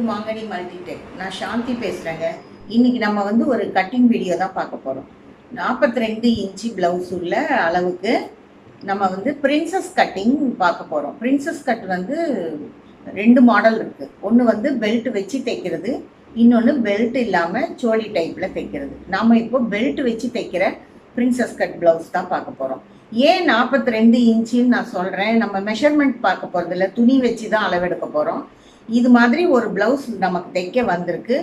மாங்கனி மல்டிடெக். நான் சாந்தி பேசுகிறேங்க. இன்னைக்கு நம்ம வந்து ஒரு கட்டிங் வீடியோ தான் பார்க்க போகிறோம். 42 இன்ச்சு ப்ளவுஸ் உள்ள அளவுக்கு நம்ம வந்து பிரின்சஸ் கட்டிங் பார்க்க போகிறோம். பிரின்சஸ் கட் வந்து 2 மாடல் இருக்குது. ஒன்று வந்து பெல்ட் வச்சு தைக்கிறது, இன்னொன்று பெல்ட் இல்லாமல் சோழி டைப்பில் தைக்கிறது. நாம் இப்போ பெல்ட் வச்சு தைக்கிற பிரின்சஸ் கட் ப்ளவுஸ் தான் பார்க்க போகிறோம். ஏன் 42 இன்ச்சுன்னு நான் சொல்கிறேன், நம்ம மெஷர்மெண்ட் பார்க்க போகிறதில்ல, துணி வச்சு தான் அளவெடுக்க போகிறோம். இது மாதிரி ஒரு ப்ளவுஸ் நமக்கு தைக்க வந்திருக்கு.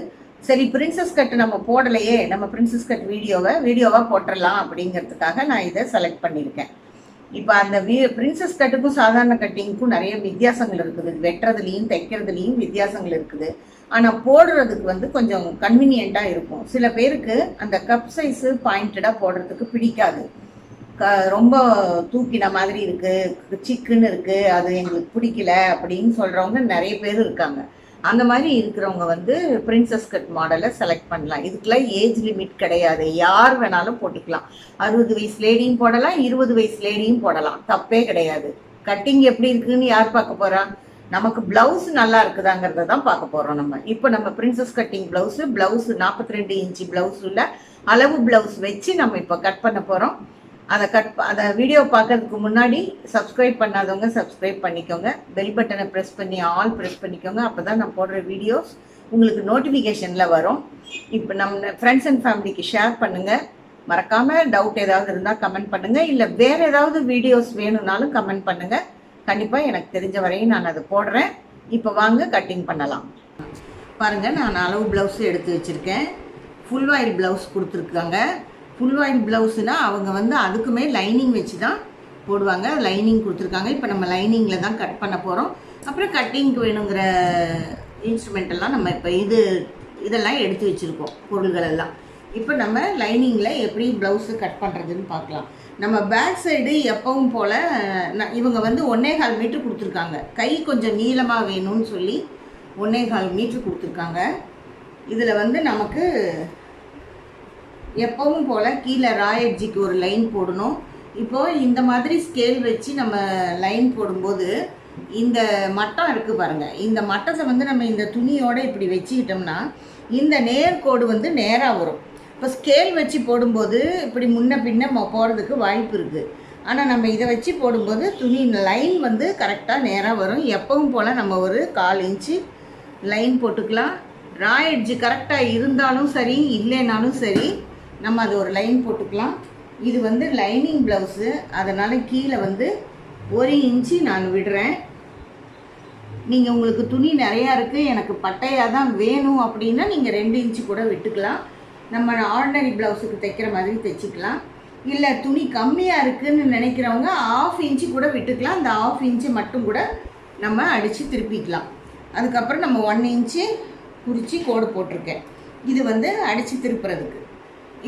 சரி, பிரின்சஸ் கட் நம்ம போடலையே, நம்ம பிரின்சஸ் கட் வீடியோவாக போட்டுடலாம் அப்படிங்கிறதுக்காக நான் இதை செலக்ட் பண்ணியிருக்கேன். இப்போ அந்த பிரின்சஸ் கட்டுக்கும் சாதாரண கட்டிங்க்கும் நிறைய வித்தியாசங்கள் இருக்குது. வெட்டுறதுலேயும் தைக்கிறதுலேயும் வித்தியாசங்கள் இருக்குது. ஆனால் போடுறதுக்கு வந்து கொஞ்சம் கன்வீனியண்ட்டாக இருக்கும். சில பேருக்கு அந்த கப் சைஸு பாயிண்டடாக போடுறதுக்கு பிடிக்காது. ரொம்ப தூக்கின மாதிரி இருக்குது, சிக்குன்னு இருக்குது, அது எங்களுக்கு பிடிக்கல அப்படின்னு சொல்கிறவங்க நிறைய பேர் இருக்காங்க. அந்த மாதிரி இருக்கிறவங்க வந்து பிரின்சஸ் கட் மாடலை செலக்ட் பண்ணலாம். இதுக்கெல்லாம் ஏஜ் லிமிட் கிடையாது, யார் வேணாலும் போட்டுக்கலாம். 60 வயசு லேடியும் போடலாம், 20 வயசு லேடியும் போடலாம், தப்பே கிடையாது. கட்டிங் எப்படி இருக்குன்னு யார் பார்க்க போகிறா? நமக்கு பிளவுஸ் நல்லா இருக்குதாங்கிறத தான் பார்க்க போகிறோம். இப்போ நம்ம princess cutting blouse 42 inch blouse உள்ள அளவு ப்ளவுஸ் வச்சு நம்ம இப்போ கட் பண்ண போகிறோம். அதை வீடியோ பார்க்கறதுக்கு முன்னாடி சப்ஸ்கிரைப் பண்ணாதவங்க சப்ஸ்கிரைப் பண்ணிக்கோங்க. பெல் பட்டனை ப்ரெஸ் பண்ணி ஆல் ப்ரெஸ் பண்ணிக்கோங்க. அப்போ தான் நான் போடுற வீடியோஸ் உங்களுக்கு நோட்டிஃபிகேஷனில் வரும். இப்போ நம்ம ஃப்ரெண்ட்ஸ் அண்ட் ஃபேமிலிக்கு ஷேர் பண்ணுங்கள். மறக்காமல் டவுட் ஏதாவது இருந்தால் கமெண்ட் பண்ணுங்கள். இல்லை வேறு ஏதாவது வீடியோஸ் வேணும்னாலும் கமெண்ட் பண்ணுங்கள். கண்டிப்பாக எனக்கு தெரிஞ்ச வரையும் நான் அதை போடுறேன். இப்போ வாங்க கட்டிங் பண்ணலாம். பாருங்கள், நான் அளவு ப்ளவுஸு எடுத்து வச்சுருக்கேன். ஃபுல் ஆயில் ப்ளவுஸ் கொடுத்துருக்காங்க. ஃபுல் ஆயில் ப்ளவுஸுனால் அவங்க வந்து அதுக்குமே லைனிங் வச்சு தான் போடுவாங்க. லைனிங் கொடுத்துருக்காங்க. இப்போ நம்ம லைனிங்கில் தான் கட் பண்ண போகிறோம். அப்புறம் கட்டிங்க்கு வேணுங்கிற இன்ஸ்ட்ருமெண்ட் எல்லாம் நம்ம இப்போ இதெல்லாம் எடுத்து வச்சுருக்கோம், பொருள்கள் எல்லாம். இப்போ நம்ம லைனிங்கில் எப்படி ப்ளவுஸு கட் பண்ணுறதுன்னு பார்க்கலாம். நம்ம பேக் சைடு எப்பவும் போல் இவங்க வந்து 1.25 மீட்ரு கொடுத்துருக்காங்க. கை கொஞ்சம் நீளமாக வேணும்னு சொல்லி 1.25 மீட்ரு கொடுத்துருக்காங்க. இதில் வந்து நமக்கு எப்பவும் போல் கீழே ராயட்ஜிக்கு ஒரு லைன் போடணும். இப்போது இந்த மாதிரி ஸ்கேல் வச்சு நம்ம லைன் போடும்போது இந்த மட்டம் இருக்குது பாருங்கள், இந்த மட்டத்தை வந்து நம்ம இந்த துணியோடு இப்படி வச்சுக்கிட்டோம்னா இந்த நேர்கோடு வந்து நேராக வரும். இப்போ ஸ்கேல் வச்சு போடும்போது இப்படி முன்ன பின்ன போகிறதுக்கு வாய்ப்பு இருக்குது. ஆனால் நம்ம இதை வச்சு போடும்போது துணி லைன் வந்து கரெக்டாக நேராக வரும். எப்பவும் போல் நம்ம ஒரு 1/4 இன்ச்சு லைன் போட்டுக்கலாம். ராயட்ஜி கரெக்டாக இருந்தாலும் சரி, இல்லைனாலும் சரி, நம்ம அது ஒரு லைன் போட்டுக்கலாம். இது வந்து லைனிங் ப்ளவுஸு, அதனால் கீழே வந்து 1 இன்ச்சு நான் விடுறேன். நீங்கள் உங்களுக்கு துணி நிறையா இருக்குது, எனக்கு பட்டையாக தான் வேணும் அப்படின்னா நீங்கள் 2 இன்ச்சு கூட விட்டுக்கலாம். நம்ம ஆர்டினரி ப்ளவுஸுக்கு தைக்கிற மாதிரி தைச்சிக்கலாம். இல்லை துணி கம்மியாக இருக்குதுன்னு நினைக்கிறவங்க 1/2 இன்ச்சு கூட விட்டுக்கலாம். அந்த 1/2 இன்ச்சு மட்டும் கூட நம்ம அடித்து திருப்பிக்கலாம். அதுக்கப்புறம் நம்ம 1 இன்ச்சு குறித்து கோடு போட்டிருக்கேன். இது வந்து அடித்து திருப்புறதுக்கு.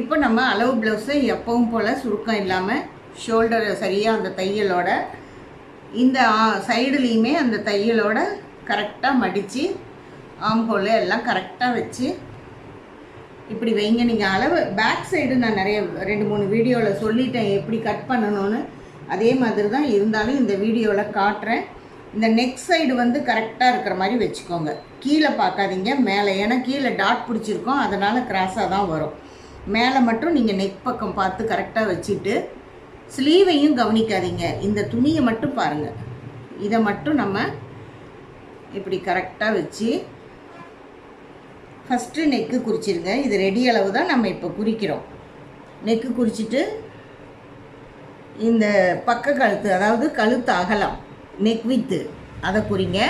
இப்போ நம்ம அளவு ப்ளவுஸை எப்பவும் போல் சுருக்கம் இல்லாமல் ஷோல்டரை சரியாக அந்த தையலோட இந்த சைடுலேயுமே அந்த தையலோட கரெக்டாக மடித்து ஆம்ஹோல் எல்லாம் கரெக்டாக வச்சு இப்படி வைங்க. நீங்கள் அளவு பேக் சைடு நான் நிறைய 2-3 வீடியோவில் சொல்லிட்டேன் எப்படி கட் பண்ணணும்னு. அதே மாதிரி தான் இருந்தாலும் இந்த வீடியோவில் காட்டுறேன். இந்த நெக் சைடு வந்து கரெக்டாக இருக்கிற மாதிரி வச்சுக்கோங்க. கீழே பார்க்காதீங்க, மேலே. ஏன்னா கீழே டாட் பிடிச்சிருக்கோம், அதனால் கிராஸாக தான் வரும். மேலே மட்டும் நீங்கள் நெக் பக்கம் பார்த்து கரெக்டாக வச்சுட்டு ஸ்லீவையும் கவனிக்காதீங்க. இந்த துணியை மட்டும் பாருங்கள். இதை மட்டும் நம்ம இப்படி கரெக்டாக வச்சு ஃபஸ்ட்டு நெக்கு குறிச்சிருங்க. இது ரெடி அளவு தான் நம்ம இப்போ குறிக்கிறோம். நெக்கு குறிச்சிட்டு இந்த பக்க கழுத்து, அதாவது கழுத்து அகலம், நெக் வித்து, அதை குறிங்க.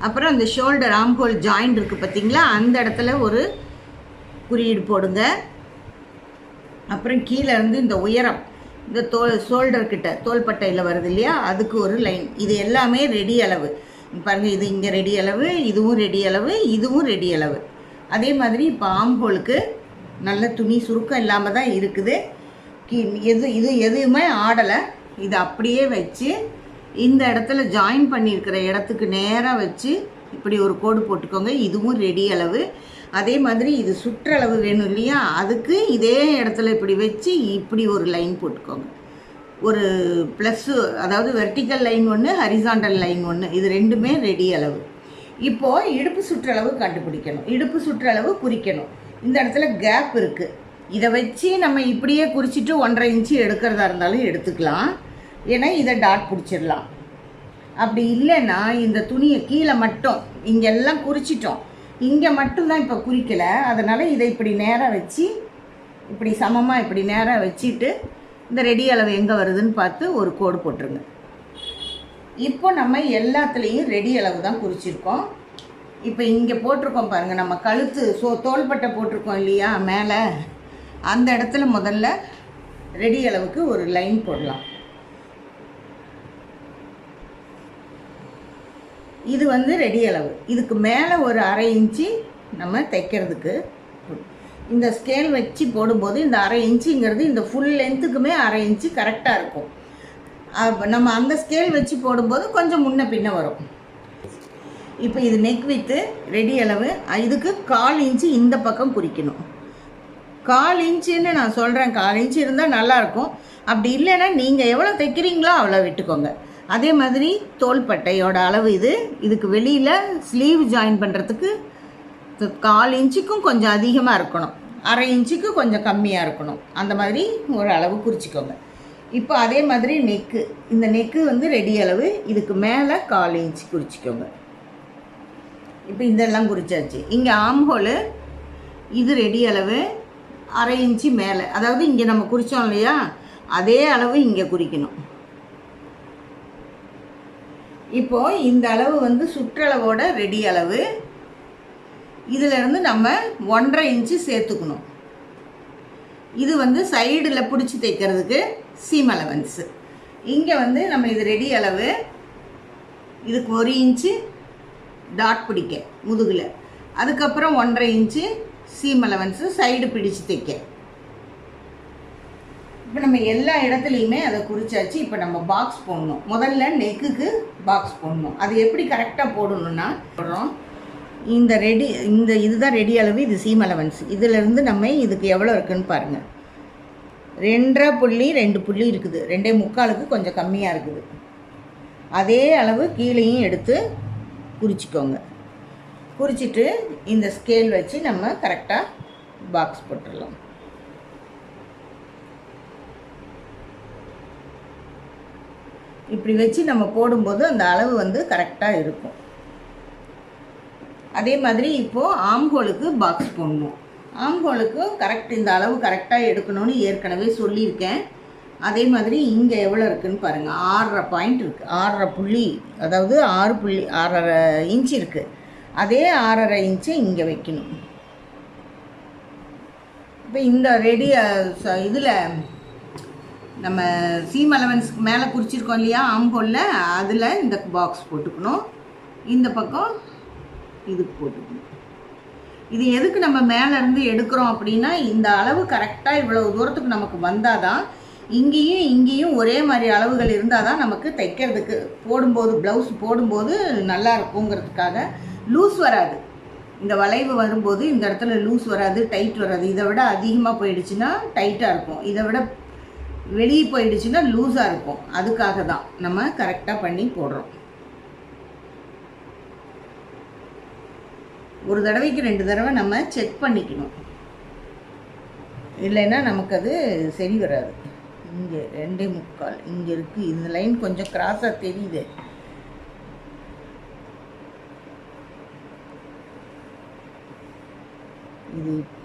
அப்புறம் அந்த ஷோல்டர் ஆம்ஹோல் ஜாயிண்ட் இருக்குது பார்த்தீங்களா, அந்த இடத்துல ஒரு குறியீடு போடுங்க. அப்புறம் கீழே இருந்து இந்த உயரம், இந்த ஷோல்டர்கிட்ட தோள்பட்டையில் வருது இல்லையா, அதுக்கு ஒரு லைன். இது எல்லாமே ரெடி அளவு பாருங்கள். இது இங்கே ரெடி அளவு, இதுவும் ரெடி அளவு, இதுவும் ரெடி அளவு. அதே மாதிரி இப்போ ஆம்ஹோலுக்கு நல்ல துணி சுருக்கம் இல்லாமல் தான் இருக்குது. எதுவுமே ஆடலை. இது அப்படியே வச்சு இந்த இடத்துல ஜாயின் பண்ணியிருக்கிற இடத்துக்கு நேராக வச்சு இப்படி ஒரு கோடு போட்டுக்கோங்க. இதுவும் ரெடி அளவு. அதே மாதிரி இது சுற்றளவு வேணும் இல்லையா, அதுக்கு இதே இடத்துல இப்படி வச்சு இப்படி ஒரு லைன் போட்டுக்கோங்க. ஒரு ப்ளஸ்ஸு, அதாவது வெர்டிக்கல் லைன் ஒன்று, ஹரிசாண்டல் லைன் ஒன்று, இது ரெண்டுமே ரெடி அளவு. இப்போது இடுப்பு சுற்றளவு கண்டுபிடிக்கணும், இடுப்பு சுற்றளவு குறிக்கணும். இந்த இடத்துல கேப் இருக்குது, இதை வச்சு நம்ம இப்படியே குறிச்சிட்டு 1.5 இன்ச்சு எடுக்கிறதா இருந்தாலும் எடுத்துக்கலாம். ஏன்னா இதை டாட் பிடிச்சிடலாம். அப்படி இல்லைன்னா இந்த துணியை கீழே மட்டும் இங்கெல்லாம் குறிச்சிட்டோம், இங்கே மட்டும்தான் இப்போ குறிக்கலை. அதனால் இதை இப்படி நேராக வச்சு இப்படி சமமாக இப்படி நேராக வச்சுட்டு இந்த ரெடி அளவு எங்கே வருதுன்னு பார்த்து ஒரு கோடு போட்டுருங்க. இப்போ நம்ம எல்லாத்துலேயும் ரெடி அளவு தான் குறிச்சிருக்கோம். இப்போ இங்கே போட்டிருக்கோம் பாருங்கள், நம்ம கழுத்து தோள்பட்டை போட்டிருக்கோம் இல்லையா மேலே, அந்த இடத்துல முதல்ல ரெடி அளவுக்கு ஒரு லைன் போடலாம். இது வந்து ரெடி அளவு. இதுக்கு மேலே ஒரு 1/2 இன்ச்சு நம்ம தைக்கிறதுக்கு இந்த ஸ்கேல் வச்சு போடும்போது இந்த 1/2 இன்ச்சுங்கிறது இந்த ஃபுல் லென்த்துக்குமே 1/2 இன்ச்சு கரெக்டாக இருக்கும். நம்ம அந்த ஸ்கேல் வச்சு போடும்போது கொஞ்சம் முன்ன பின்ன வரும். இப்போ இது நெக் வித்து ரெடி அளவு. இதுக்கு 1/4 இன்ச்சு இந்த பக்கம் குறிக்கணும். 1/4 இன்ச்சுன்னு நான் சொல்கிறேன், 1/4 இன்ச்சு இருந்தால் நல்லாயிருக்கும். அப்படி இல்லைன்னா நீங்கள் எவ்வளோ தைக்கிறீங்களோ அவ்வளோ விட்டுக்கோங்க. அதே மாதிரி தோள்பட்டையோட அளவு இதுக்கு வெளியில் ஸ்லீவ் ஜாயின் பண்ணுறதுக்கு 1/4 இன்ச்சுக்கும் கொஞ்சம் அதிகமாக இருக்கணும், 1/2 இன்ச்சுக்கு கொஞ்சம் கம்மியாக இருக்கணும். அந்த மாதிரி ஒரு அளவு குறிச்சிக்கோங்க. இப்போ அதே மாதிரி நெக்கு, இந்த நெக்கு வந்து ரெடி அளவு. இதுக்கு மேலே 1/4 இன்ச்சு குறிச்சிக்கோங்க. இப்போ இதெல்லாம் குறிச்சாச்சு. இங்கே ஆம்ஹோலு இது ரெடி அளவு 1/2 இன்ச்சு மேலே, அதாவது இங்கே நம்ம குறித்தோம் இல்லையா அதே அளவு இங்கே குறிக்கணும். இப்போது இந்த அளவு வந்து சுற்றளவோட ரெடி அளவு. இதிலேருந்து நம்ம 1.5 இன்ச்சு சேர்த்துக்கணும். இது வந்து சைடில் பிடிச்சி தைக்கிறதுக்கு சீம் அலவன்ஸு. இங்கே வந்து நம்ம இது ரெடி அளவு. இதுக்கு 1 இன்ச்சு டாட் பிடிக்க முதுகில், அதுக்கப்புறம் 1.5 இன்ச்சு சீம் அலவன்ஸு சைடு பிடிச்சி தைக்க. இப்போ நம்ம எல்லா இடத்துலையுமே அதை குறிச்சாச்சு. இப்போ நம்ம பாக்ஸ் போடணும். முதல்ல நெக்குக்கு பாக்ஸ் போடணும். அது எப்படி கரெக்டாக போடணுன்னா போடுறோம். இதுதான் ரெடி அளவு, இது சீம் அலவன்ஸ். இதிலேருந்து நம்ம இதுக்கு எவ்வளோ இருக்குதுன்னு பாருங்கள். 2.5 புள்ளி இருக்குது, 2.25க்கு கொஞ்சம் கம்மியாக இருக்குது. அதே அளவு கீழேயும் எடுத்து குறிச்சிக்கோங்க. குறிச்சிட்டு இந்த ஸ்கேல் வச்சு நம்ம கரெக்டாக பாக்ஸ் போட்டுடலாம். இப்படி வச்சு நம்ம போடும்போது அந்த அளவு வந்து கரெக்டாக இருக்கும். அதே மாதிரி இப்போது ஆம்ஹோலுக்கு பாக்ஸ் போடணும். ஆம்ஹோலுக்கு கரெக்ட் இந்த அளவு கரெக்டாக எடுக்கணும்னு ஏற்கனவே சொல்லியிருக்கேன். அதே மாதிரி இங்கே எவ்வளோ இருக்குதுன்னு பாருங்கள். 6.5 பாயிண்ட் இருக்குது, 6.5 புள்ளி, அதாவது 6.5 இன்ச்சு இருக்குது. அதே 6.5 இன்ச்சை இங்கே வைக்கணும். இப்போ இந்த ரெடி இதில் நம்ம சீம் அலவன்ஸ்க்கு மேலே குறிச்சிருக்கோம் இல்லையா ஆம்ஹோலில், அதில் இந்த பாக்ஸ் போட்டுக்கணும். இந்த பக்கம் இதுக்கு போட்டுக்கணும். இது எதுக்கு நம்ம மேலேருந்து எடுக்கிறோம் அப்படின்னா, இந்த அளவு கரெக்டாக இவ்வளோ தூரத்துக்கு நமக்கு வந்தால் தான், இங்கேயும் ஒரே மாதிரி அளவுகள் இருந்தால் தான் நமக்கு தைக்கிறதுக்கு போடும்போது ப்ளவுஸ் போடும்போது நல்லா இருக்குங்கிறதுக்காக. லூஸ் வராது, இந்த வளைவு வரும்போது இந்த இடத்துல லூஸ் வராது, டைட் வராது. இதை விட அதிகமாக போயிடுச்சுன்னா டைட்டாக இருக்கும், இதை விட வெளியே போயிடுச்சுன்னா லூஸாக இருக்கும். அதுக்காக தான் நம்ம கரெக்டாக பண்ணி போடுறோம். ஒரு தடவைக்கு 2 தடவை நம்ம செக் பண்ணிக்கணும், இல்லைன்னா நமக்கு அது சரி வராது. இங்கே 2.25 இங்கே இருக்குது, இந்த லைன் கொஞ்சம் கிராஸாக தெரியுது.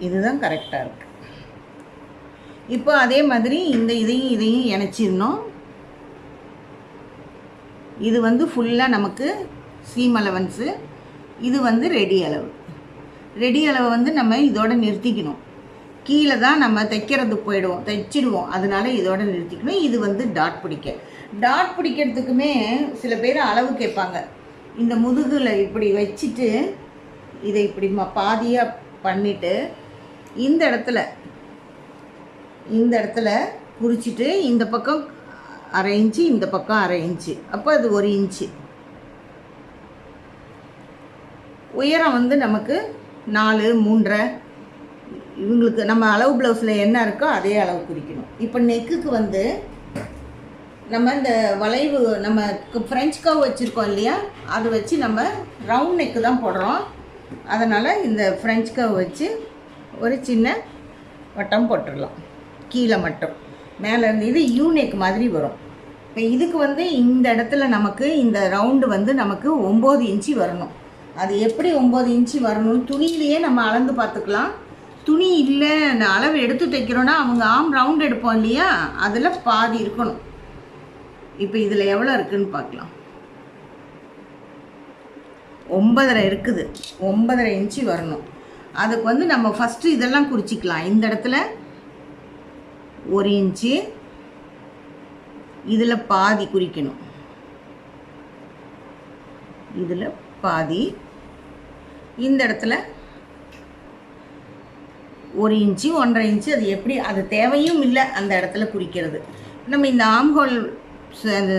இதுதான் கரெக்டாக இருக்குது. இப்போ அதே மாதிரி இதையும் இணைச்சிடணும். இது வந்து ஃபுல்லாக நமக்கு சீம் அலவன்ஸு, இது வந்து ரெடி அளவு. ரெடி அளவை வந்து நம்ம இதோட நிறுத்திக்கணும். கீழே தான் நம்ம தைச்சிடுவோம், அதனால இதோட நிறுத்திக்கணும். இது வந்து டாட் பிடிக்கிறதுக்குமே சில பேர் அளவு கேட்பாங்க. இந்த முதுகில் இப்படி வச்சுட்டு இதை இப்படி பாதியாக பண்ணிவிட்டு இந்த இடத்துல குறிச்சிட்டு இந்த பக்கம் 1/2 இன்ச்சு, இந்த பக்கம் 1/2 இன்ச்சு, அப்போ அது 1 இன்ச்சு. உயரம் வந்து நமக்கு 4, 3.5 இவங்களுக்கு நம்ம அளவு ப்ளவுஸில் என்ன இருக்கோ அதே அளவு குறிக்கணும். இப்போ நெக்குக்கு வந்து நம்ம இந்த வளைவு நம்ம ஃப்ரெஞ்ச் கர்வ் வச்சுருக்கோம் இல்லையா, அது வச்சு நம்ம ரவுண்ட் நெக்கு தான் போடுறோம். அதனால் இந்த ஃப்ரெஞ்ச் கர்வ் வச்சு ஒரு சின்ன வட்டம் போட்டுடலாம் கீழே மட்டும். மேலே இருந்து இது யூ நெக் மாதிரி வரும். இப்போ இதுக்கு வந்து இந்த இடத்துல நமக்கு இந்த ரவுண்டு வந்து நமக்கு 9 இன்ச்சு வரணும். அது எப்படி 9 இன்ச்சு வரணும்னு துணியிலேயே நம்ம அளந்து பார்த்துக்கலாம். துணி இல்லை அளவு எடுத்து தைக்கிறோன்னா அவங்க ஆம் ரவுண்ட் எடுப்போம் இல்லையா, அதில் பாதி இருக்கணும். இப்போ இதில் எவ்வளோ இருக்குதுன்னு பார்க்கலாம். 9.5 இருக்குது. 9.5 இன்ச்சு வரணும். அதுக்கு வந்து நம்ம ஃபஸ்ட்டு இதெல்லாம் குறிச்சிக்கலாம். இந்த இடத்துல 1 இன்ச்சு, இதில் பாதி குறிக்கணும், இதில் பாதி, இந்த இடத்துல 1 இன்ச்சு 1.5 இன்ச்சு. அது எப்படி, அது தேவையும் இல்லை அந்த இடத்துல குறிக்கிறது. நம்ம இந்த ஆம்ஹோல் அந்த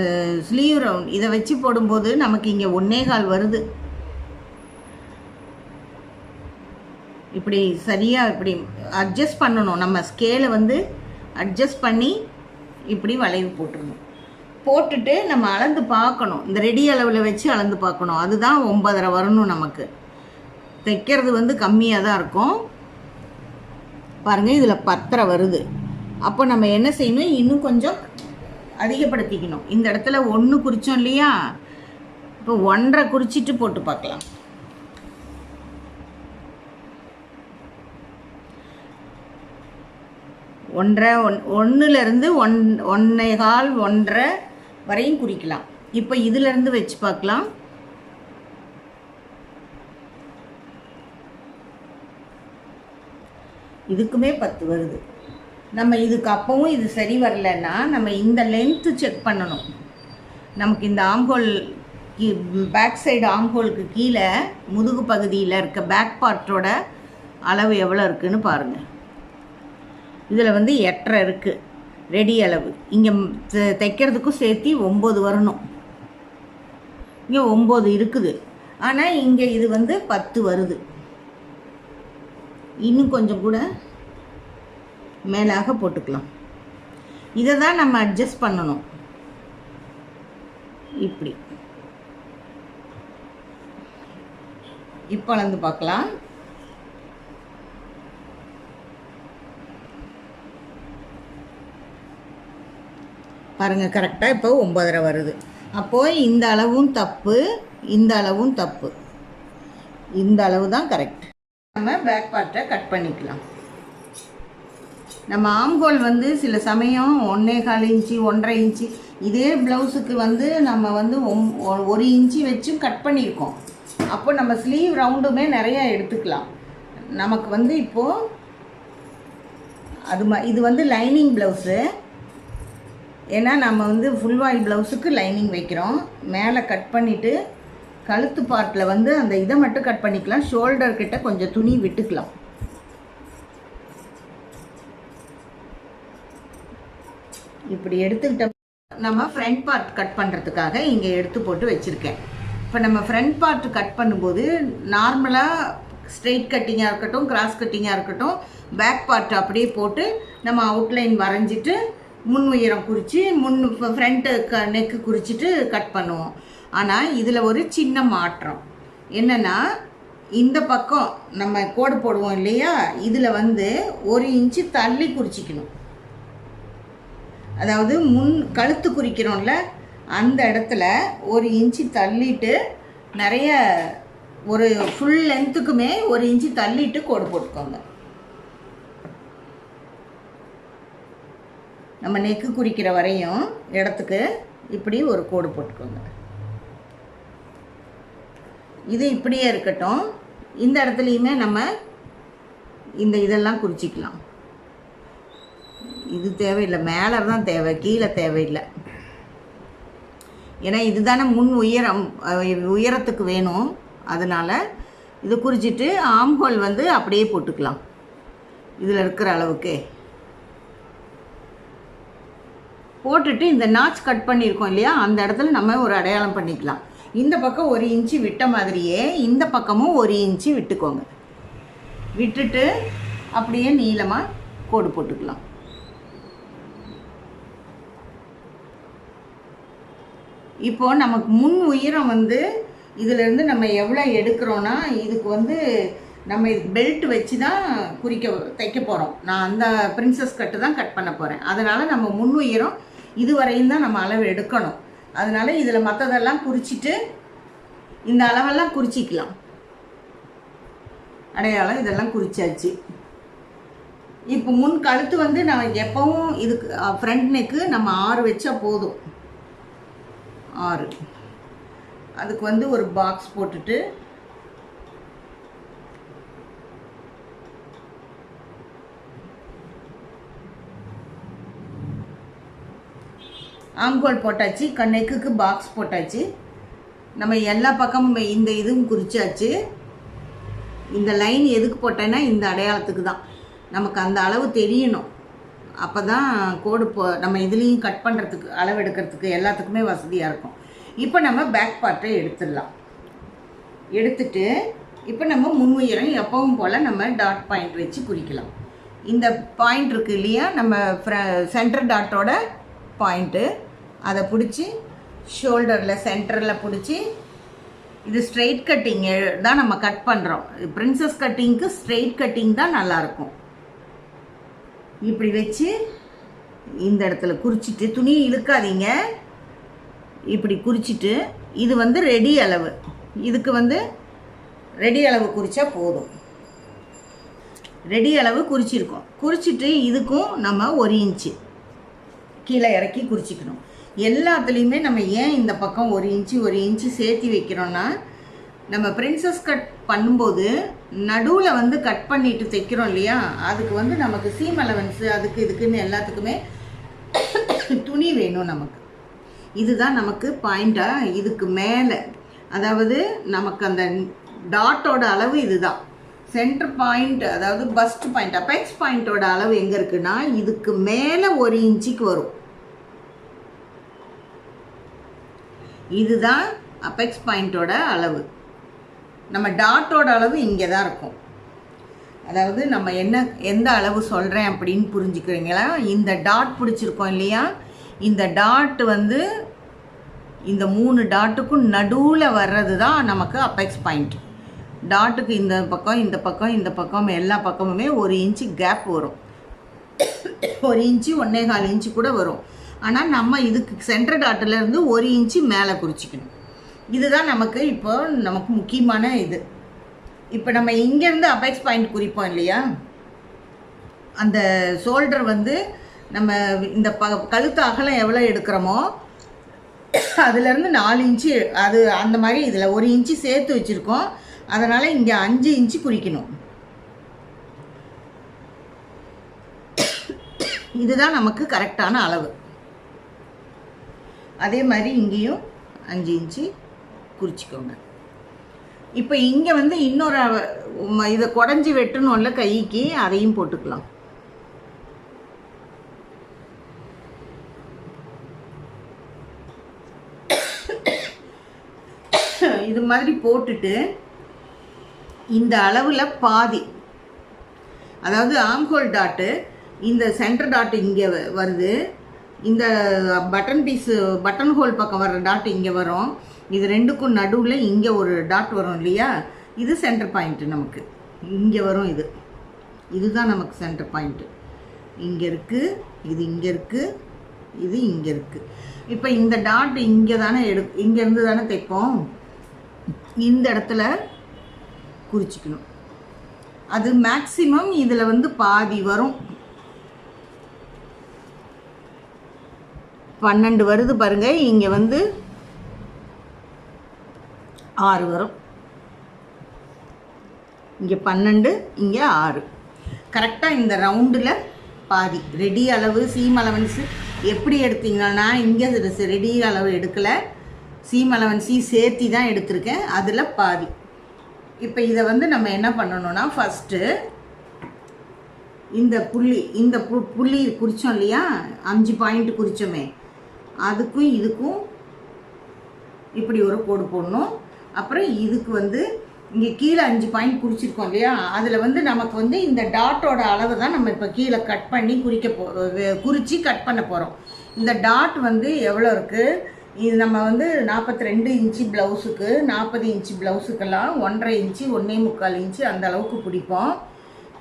ஸ்லீவ் ரவுண்ட் இதை வச்சு போடும்போது நமக்கு இங்கே 1.25 வருது. இப்படி சரியாக இப்படி அட்ஜஸ்ட் பண்ணணும். நம்ம ஸ்கேலை வந்து அட்ஜஸ்ட் பண்ணி இப்படி வளைவு போட்டுடணும். போட்டுட்டு நம்ம அளந்து பார்க்கணும். இந்த ரெடி அளவில் வச்சு அளந்து பார்க்கணும். அதுதான் 9.5 வரணும். நமக்கு தைக்கிறது வந்து கம்மியாக தான் இருக்கும். பாருங்கள், இதில் 10.5 வருது. அப்போ நம்ம என்ன செய்யணும், இன்னும் கொஞ்சம் அதிகப்படுத்திக்கணும். இந்த இடத்துல 1 குறித்தோம் இல்லையா, இப்போ 1.5 குறிச்சிட்டு போட்டு பார்க்கலாம். ஒன்றுலேருந்து 1.25 1.5 வரையும் குறிக்கலாம். இப்போ இதிலேருந்து வச்சு பார்க்கலாம். இதுக்குமே 10 வருது. நம்ம இதுக்கு அப்பவும் இது சரி வரலன்னா நம்ம இந்த லென்த்து செக் பண்ணணும். நமக்கு இந்த ஆம்ஹோல் பேக் சைடு ஆம்ஹோலுக்கு கீழே முதுகு பகுதியில் இருக்க பேக் பார்ட்டோட அளவு எவ்வளோ இருக்குதுன்னு பாருங்கள். இதில் வந்து 8.5 இருக்குது ரெடி அளவு. இங்கே தைக்கிறதுக்கும் சேர்த்து 9 வரணும். இங்கே 9 இருக்குது. ஆனால் இங்கே இது வந்து 10 வருது. இன்னும் கொஞ்சம் கூட மேலாக போட்டுக்கலாம். இதை தான் நம்ம அட்ஜஸ்ட் பண்ணணும். இப்படி இப்போ அளந்து பார்க்கலாம். பாருங்கள், கரெக்டாக இப்போ 9.5 வருது. அப்போது இந்த அளவும் தப்பு, இந்த அளவும் தப்பு. இந்த அளவு தான் கரெக்ட். நம்ம பேக் பார்ட்டை கட் பண்ணிக்கலாம். நம்ம ஆம்ஹோல் வந்து சில சமயம் 1.25 இன்ச்சு 1.5 இன்ச்சு இதே ப்ளவுஸுக்கு வந்து நம்ம வந்து 1 இன்ச்சு வச்சும் கட் பண்ணியிருக்கோம். அப்போ நம்ம ஸ்லீவ் ரவுண்டுமே நிறையா எடுத்துக்கலாம். நமக்கு வந்து இப்போது இது வந்து லைனிங் ப்ளவுஸு. ஏன்னா நம்ம வந்து ஃபுல் வாயில் ப்ளவுஸுக்கு லைனிங் வைக்கிறோம். மேலே கட் பண்ணிவிட்டு கழுத்து பார்ட்டில் வந்து அந்த இதை மட்டும் கட் பண்ணிக்கலாம். ஷோல்டர் கிட்ட கொஞ்சம் துணி விட்டுக்கலாம். இப்படி எடுத்துக்கிட்ட நம்ம ஃப்ரண்ட் பார்ட் கட் பண்ணுறதுக்காக இங்கே எடுத்து போட்டு வச்சுருக்கேன். இப்போ நம்ம ஃப்ரண்ட் பார்ட் கட் பண்ணும்போது நார்மலாக ஸ்ட்ரெயிட் கட்டிங்காக இருக்கட்டும், கிராஸ் கட்டிங்காக இருக்கட்டும், பேக் பார்ட் அப்படியே போட்டு நம்ம அவுட்லைன் வரைஞ்சிட்டு முன் உயரம் குறித்து ஃப்ரண்ட்டு நெக்கு குறிச்சிட்டு கட் பண்ணுவோம். ஆனால் இதில் ஒரு சின்ன மாற்றம் என்னென்னா, இந்த பக்கம் நம்ம கோடு போடுவோம் இல்லையா, இதில் வந்து 1 இன்ச்சு தள்ளி குறிச்சிக்கணும். அதாவது முன் கழுத்து குறிக்கிறோம்ல, அந்த இடத்துல 1 இன்ச்சு தள்ளிட்டு நிறைய ஒரு ஃபுல் லென்த்துக்குமே 1 இன்ச்சு தள்ளிட்டு கோடு போட்டுக்கோங்க. நம்ம நெக்கு குறிக்கிற வரையும் இடத்துக்கு இப்படி ஒரு கோடு போட்டுக்கோங்க. இது இப்படியே இருக்கட்டும். இந்த இடத்துலையுமே நம்ம இந்த இதெல்லாம் குறிச்சிக்கலாம். இது தேவையில்லை, மேலே தான் தேவை, கீழே தேவையில்லை. ஏன்னா இதுதானே முன் உயரத்துக்கு வேணும். அதனால் இது குறிச்சிட்டு ஆம்ஹோல் வந்து அப்படியே போட்டுக்கலாம். இதில் இருக்கிற அளவுக்கு போட்டுட்டு இந்த நாட்ச் கட் பண்ணியிருக்கோம் இல்லையா, அந்த இடத்துல நம்ம ஒரு அடையாளம் பண்ணிக்கலாம். இந்த பக்கம் 1 இன்ச்சு விட்ட மாதிரியே இந்த பக்கமும் 1 இன்ச்சு விட்டுக்கோங்க. விட்டுட்டு அப்படியே நீளமாக கோடு போட்டுக்கலாம். இப்போது நமக்கு முன் உயரம் வந்து இதிலேருந்து நம்ம எவ்வளோ எடுக்கிறோன்னா இதுக்கு வந்து நம்ம பெல்ட் வச்சு தான் தைக்க போகிறோம். நான் அந்த பிரின்சஸ் கட்டு தான் கட் பண்ண போகிறேன். அதனால் நம்ம முன் உயரம் இதுவரையும் தான் நம்ம அளவு எடுக்கணும். அதனால் இதில் மற்றதெல்லாம் குறிச்சிட்டு இந்த அளவெல்லாம் குறிச்சிக்கலாம். அடையாளம் இதெல்லாம் குறிச்சாச்சு. இப்போ முன் கழுத்து வந்து நான் எப்பவும் இதுக்கு ஃப்ரண்ட் நெக்கு நம்ம 6 வச்சா போதும். 6. அதுக்கு வந்து ஒரு பாக்ஸ் போட்டுட்டு ஆம்கோல் போட்டாச்சு. நெக்குக்கு பாக்ஸ் போட்டாச்சு. நம்ம எல்லா பக்கமும் இந்த இதுவும் குறிச்சாச்சு. இந்த லைன் எதுக்கு போட்டேன்னா இந்த அடையாளத்துக்கு தான். நமக்கு அந்த அளவு தெரியணும். அப்போ தான் கோடு நம்ம இதுலேயும் கட் பண்ணுறதுக்கு அளவு எடுக்கிறதுக்கு எல்லாத்துக்குமே வசதியாக இருக்கும். இப்போ நம்ம பேக் பார்ட்டை எடுத்துடலாம். எடுத்துட்டு இப்போ நம்ம முன் உயரம் எப்பவும் போல் நம்ம டாட் பாயிண்ட் வச்சு குறிக்கலாம். இந்த பாயிண்ட் இருக்குது இல்லையா, நம்ம சென்டர் டாட்டோட பாயிண்ட்டு, அதை பிடிச்சி ஷோல்டரில் சென்டரில் பிடிச்சி, இது ஸ்ட்ரெயிட் கட்டிங் தான் நம்ம கட் பண்ணுறோம். பிரின்சஸ் கட்டிங்க்கு ஸ்ட்ரெயிட் கட்டிங் தான் நல்லாயிருக்கும். இப்படி வச்சு இந்த இடத்துல குறிச்சிட்டு, துணி இழுக்காதீங்க, இப்படி குறிச்சிட்டு, இது வந்து ரெடி அளவு, இதுக்கு வந்து ரெடி அளவு குறித்தா போதும். ரெடி அளவு குறிச்சிருக்கோம். குறிச்சிட்டு இதுக்கும் நம்ம 1 இன்ச்சு கீழே இறக்கி குறிச்சிக்கணும். எல்லாத்துலேயுமே நம்ம ஏன் இந்த பக்கம் 1 இன்ச்சு சேர்த்து வைக்கிறோன்னா, நம்ம பிரின்சஸ் கட் பண்ணும்போது நடுவில் வந்து கட் பண்ணிட்டு தைக்கிறோம் இல்லையா, அதுக்கு வந்து நமக்கு சீம் அலவன்ஸு அதுக்கு இதுக்குன்னு எல்லாத்துக்குமே துணி வேணும் நமக்கு. இதுதான் நமக்கு பாயிண்ட்டாக. இதுக்கு மேலே, அதாவது நமக்கு அந்த டாட்டோட அளவு இதுதான். சென்டர் பாயிண்ட், அதாவது பஸ்ட் பாயிண்ட், அபெக்ஸ் பாயிண்ட்டோட அளவு எங்கே இருக்குன்னா இதுக்கு மேலே 1 இன்ச்சுக்கு வரும். இதுதான் அபெக்ஸ் பாயிண்ட்டோட அளவு. நம்ம டாட்டோட அளவு இங்கே தான் இருக்கும். அதாவது நம்ம எந்த அளவு சொல்கிறேன் அப்படின்னு புரிஞ்சுக்கிறீங்களா? இந்த டாட் பிடிச்சிருக்கோம் இல்லையா, இந்த டாட் வந்து இந்த 3 டாட்டுக்கும் நடுவில் வர்றது தான் நமக்கு அபெக்ஸ் பாயிண்ட். டாட்டுக்கு இந்த பக்கம் இந்த பக்கம் இந்த பக்கம் எல்லா பக்கமுமே 1 இன்ச்சு கேப் வரும். 1 இன்ச்சு 1.25 இன்ச்சு கூட வரும். ஆனால் நம்ம இதுக்கு சென்டர் டாட்டிலேருந்து 1 இன்ச்சு மேலே குறிச்சிக்கணும். இதுதான் நமக்கு இப்போ நமக்கு முக்கியமான இது. இப்போ நம்ம இங்கேருந்து அபெக்ஸ் பாயிண்ட் குறிப்போம் இல்லையா, அந்த ஷோல்டர் வந்து நம்ம இந்த கழுத்து அகலம் எவ்வளோ எடுக்கிறோமோ அதுலேருந்து 4 இன்ச்சு, அது அந்த மாதிரி இதில் 1 இன்ச்சு சேர்த்து வச்சுருக்கோம். அதனால் இங்கே 5 இன்ச்சு குறிக்கணும். இதுதான் நமக்கு கரெக்டான அளவு. அதே மாதிரி இங்கேயும் 5 இன்ச்சு குறிச்சிக்கோங்க. இப்போ இங்கே வந்து இன்னொரு இதை குடஞ்சி வெட்டணும்ல கைக்கு, அதையும் போட்டுக்கலாம். இது மாதிரி போட்டுட்டு இந்த அளவில் பாதி, அதாவது ஆம்ஹோல் டாட்டு இந்த சென்டர் டாட் இங்கே வருது, இந்த பட்டன் பீஸு பட்டன் ஹோல் பக்கம் வர்ற டாட் இங்கே வரும். இது ரெண்டுக்கும் நடுவில் இங்கே ஒரு டாட் வரும் இல்லையா, இது சென்டர் பாயிண்ட்டு நமக்கு இங்கே வரும். இதுதான் நமக்கு சென்டர் பாயிண்ட்டு. இங்கே இருக்குது, இது இங்கே இருக்குது, இது இங்கே இருக்குது. இப்போ இந்த டாட் இங்கே தானே இங்கேருந்து தானே தைப்போம். இந்த இடத்துல குறிச்சிக்கணும். அது மேக்சிமம் இதில் வந்து பாதி வரும். 12 வருது பாருங்கள். இங்கே வந்து 6 வரும். இங்கே 12, இங்கே 6. கரெக்டாக இந்த ரவுண்டில் பாதி. ரெடி அளவு சீம் அலவன்ஸு எப்படி எடுத்தீங்கன்னா, இங்கே ரெடி அளவு எடுக்கலை, சீம் அலவன்ஸையும் சேர்த்தி தான் எடுத்திருக்கேன், அதில் பாதி. இப்போ இதை வந்து நம்ம என்ன பண்ணணும்னா, ஃபஸ்ட்டு இந்த புள்ளி குறித்தோம் இல்லையா, 5 பாயிண்ட் குறித்தோமே, அதுக்கும் இதுக்கும் இப்படி ஒரு கோடு போடணும். அப்புறம் இதுக்கு வந்து இங்கே கீழே 5 பாயிண்ட் குறிச்சிருக்கோம் இல்லையா, அதில் வந்து நமக்கு வந்து இந்த டாட்டோட அளவு தான் நம்ம இப்போ கீழே கட் பண்ணி குறித்து கட் பண்ண போகிறோம். இந்த டாட் வந்து எவ்வளோ இருக்குது, இது நம்ம வந்து 42 இன்ச்சு ப்ளவுஸுக்கு 40 இன்ச்சு ப்ளவுஸுக்கெல்லாம் 1.5 இன்ச்சு 1.25 இன்ச்சு அந்த அளவுக்கு பிடிப்போம்.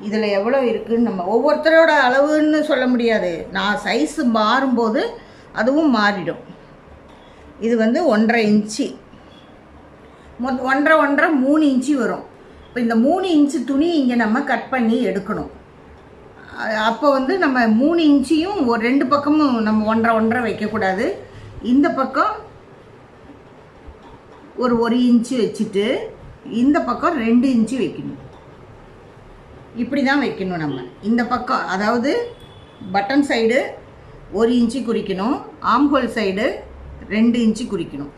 இதில் எவ்வளோ இருக்குதுன்னு நம்ம ஒவ்வொருத்தரோட அளவுன்னு சொல்ல முடியாது. நான் சைஸு மாறும்போது அதுவும் மாறிடும். இது வந்து 1.5 இன்ச்சு 1.5 3 இன்ச்சு வரும். இப்போ இந்த 3 இன்ச்சு துணி இங்கே நம்ம கட் பண்ணி எடுக்கணும். அப்போ வந்து நம்ம 3 இன்ச்சையும் ஒரு 2 பக்கமும் நம்ம 1.5 வைக்கக்கூடாது. இந்த பக்கம் ஒரு 1 இன்ச்சு வச்சுட்டு இந்த பக்கம் 2 இன்ச்சு வைக்கணும். இப்படி தான் வைக்கணும் நம்ம. இந்த பக்கம் அதாவது பட்டன் சைடு 1 இன்ச்சு குறிக்கணும், ஆம்ஹோல் சைடு 2 இன்ச்சு குறிக்கணும்,